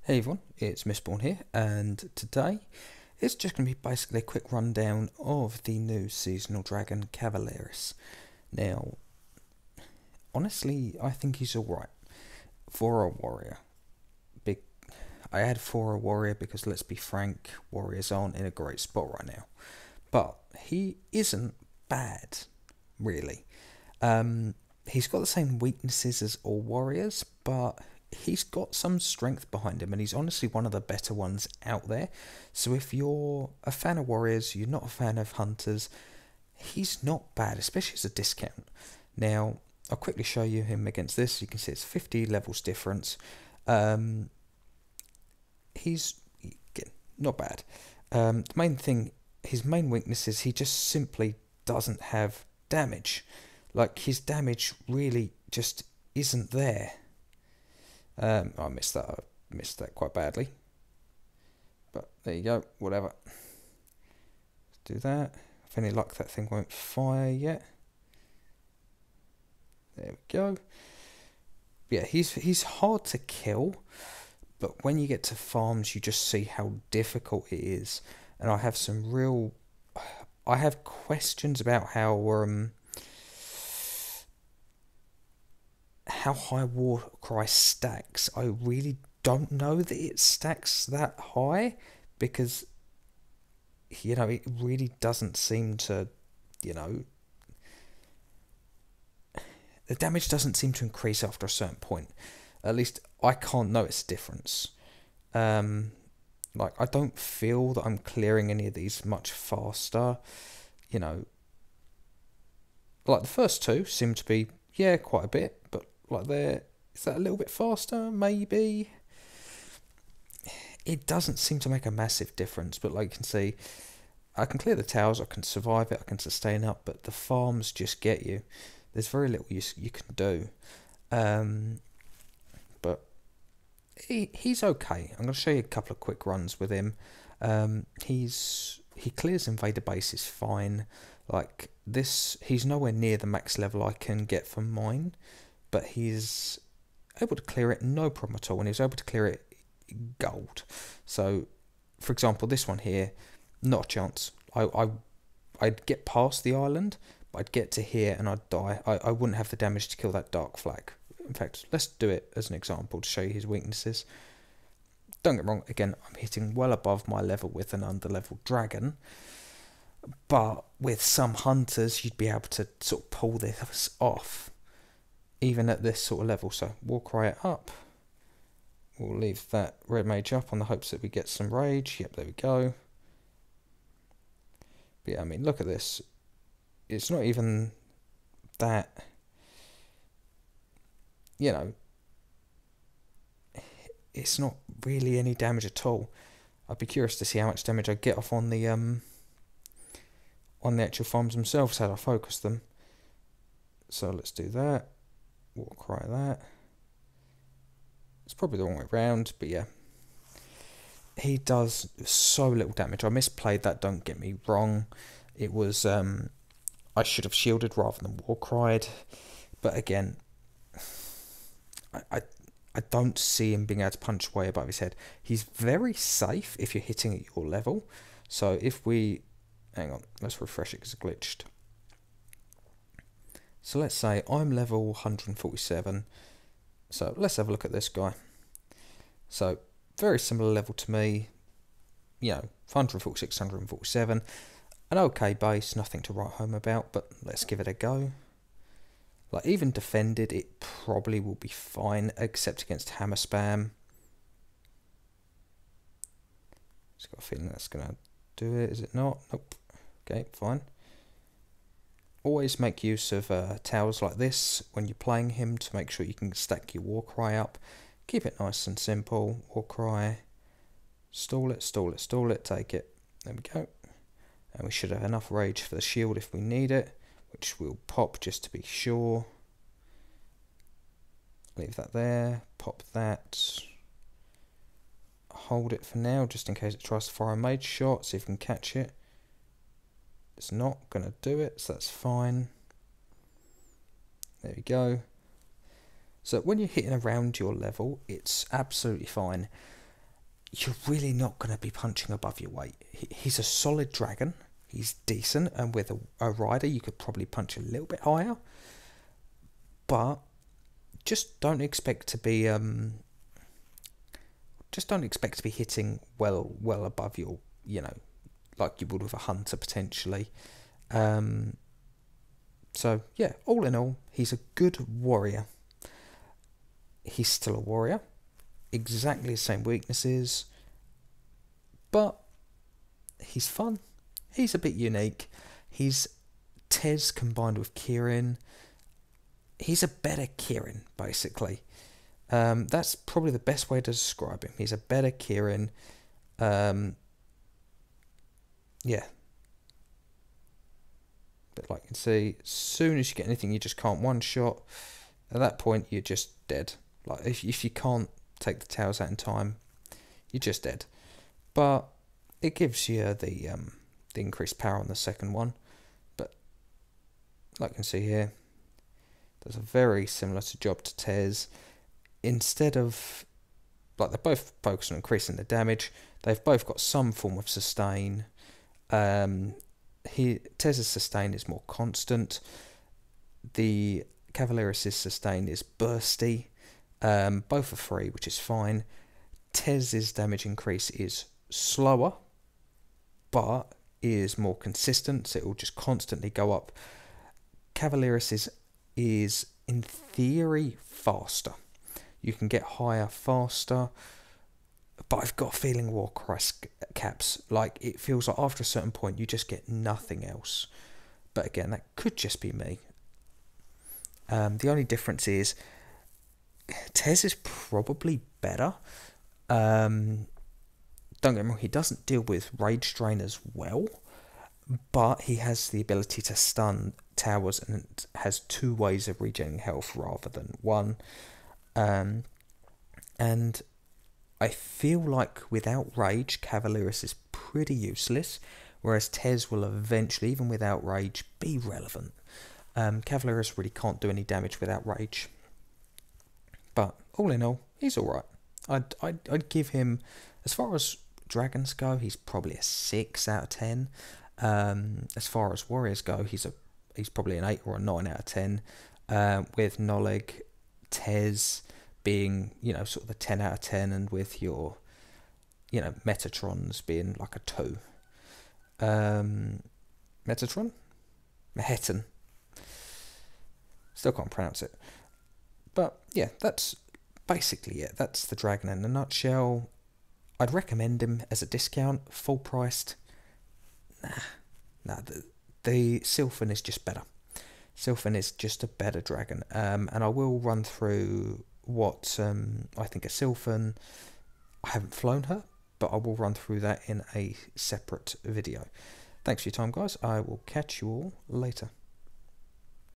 Hey everyone, it's Mistborn here, and today it's just going to be basically a quick rundown of the new seasonal dragon Caverleris. Now, honestly, I think he's alright for a warrior. Big, I add for a warrior because let's be frank, warriors aren't in a great spot right now. But he isn't bad, really. He's got the same weaknesses as all warriors, but he's got some strength behind him, and he's honestly one of the better ones out there. So if you're a fan of warriors, you're not a fan of hunters, he's not bad, especially as a discount. Now, I'll quickly show you him against this. You can see it's 50 levels difference. Um, he's again, not bad. The main thing, his main weakness is he just simply doesn't have damage. Like, his damage really just isn't there. I missed that. I missed that quite badly. But there you go. Whatever. Let's do that. If any luck, that thing won't fire yet. There we go. Yeah, he's hard to kill, but when you get to farms, you just see how difficult it is. And I have questions about how high Warcry stacks. I really don't know that it stacks that high because, it really doesn't seem to, the damage doesn't seem to increase after a certain point. At least I can't notice a difference. I don't feel that I'm clearing any of these much faster. Like the first two seem to be, yeah, quite a bit, but is that a little bit faster? Maybe. It doesn't seem to make a massive difference, but like you can see, I can clear the towers, I can survive it, I can sustain up, but the farms just get you. There's very little you can do. But he's okay. I'm going to show you a couple of quick runs with him. He clears invader bases fine. Like this, he's nowhere near the max level I can get from mine, but he's able to clear it no problem at all, and he's able to clear it gold. So, for example, this one here, not a chance. I'd get past the island, but I'd get to here and I'd die. I wouldn't have the damage to kill that dark flag. In fact, let's do it as an example to show you his weaknesses. Don't get me wrong, again, I'm hitting well above my level with an under-level dragon, but with some hunters, you'd be able to sort of pull this off, even at this sort of level. So we'll cry it up. We'll leave that red mage up on the hopes that we get some rage. Yep, there we go. But yeah, I mean, look at this. It's not even that, it's not really any damage at all. I'd be curious to see how much damage I get off on the actual farms themselves, how I focus them. So let's do that. We'll cry that. It's probably the wrong way around, but yeah. He does so little damage. I misplayed that, don't get me wrong. It was, I should have shielded rather than war cried. But again, I don't see him being able to punch way above his head. He's very safe if you're hitting at your level. So if we, hang on, let's refresh it because it glitched. So let's say I'm level 147. So let's have a look at this guy. So very similar level to me, 146, 147. An okay base, nothing to write home about, but let's give it a go. Like, even defended, it probably will be fine, except against hammer spam. Just got a feeling that's going to do it, is it not? Nope. Okay, fine. Always make use of towers like this when you're playing him to make sure you can stack your Warcry up. Keep it nice and simple. Warcry. Stall it, stall it, stall it, take it. There we go. And we should have enough rage for the shield if we need it, which we'll pop just to be sure. Leave that there, pop that. Hold it for now, just in case it tries to fire a mage shot, see if we can catch it. It's not going to do it, so that's fine. There we go. So when you're hitting around your level, it's absolutely fine. you're really not going to be punching above your weight. He's a solid dragon. He's decent, and with a rider, you could probably punch a little bit higher. But just don't expect to be hitting well above your, like you would with a hunter potentially. So yeah, all in all, he's a good warrior. He's still a warrior, exactly the same weaknesses, but he's fun. He's a bit unique. He's Tez combined with Kirin. He's a better Kirin, basically. That's probably the best way to describe him. He's a better Kirin. Yeah. But like you can see, as soon as you get anything you just can't one-shot, at that point you're just dead. Like if you can't take the towers out in time, you're just dead. But it gives you the increased power on the second one. But like you can see here, does a very similar job to Tez. Instead of, like, they're both focused on increasing the damage, they've both got some form of sustain. Tez's sustain is more constant. The Caverleris' sustain is bursty. Both are free, which is fine. Tez's damage increase is slower, but is more consistent, so it will just constantly go up. Caverleris is in theory faster. You can get higher faster, but I've got a feeling Warcrest caps, like, it feels like after a certain point you just get nothing else. But again, that could just be me. The only difference is Tez is probably better. Don't get me wrong, he doesn't deal with Rage Drain as well, but he has the ability to stun towers and has 2 ways of regenerating health rather than 1. And I feel like without Rage, Caverleris is pretty useless, whereas Tez will eventually, even without Rage, be relevant. Caverleris really can't do any damage without Rage. But all in all, he's alright. I'd give him, as far as dragons go, he's probably a 6 out of 10. As far as warriors go, he's probably an 8 or a 9 out of 10. With Noleg, Tez being, sort of a 10 out of 10, and with your, Metatrons being like a 2. Metatron? Mehetan. Still can't pronounce it. But yeah, that's basically it. That's the dragon in a nutshell. I'd recommend him as a discount, full priced. Nah, the Sylphan is just better. Sylphan is just a better dragon. And I will run through what I think of Sylphan. I haven't flown her, but I will run through that in a separate video. Thanks for your time, guys. I will catch you all later.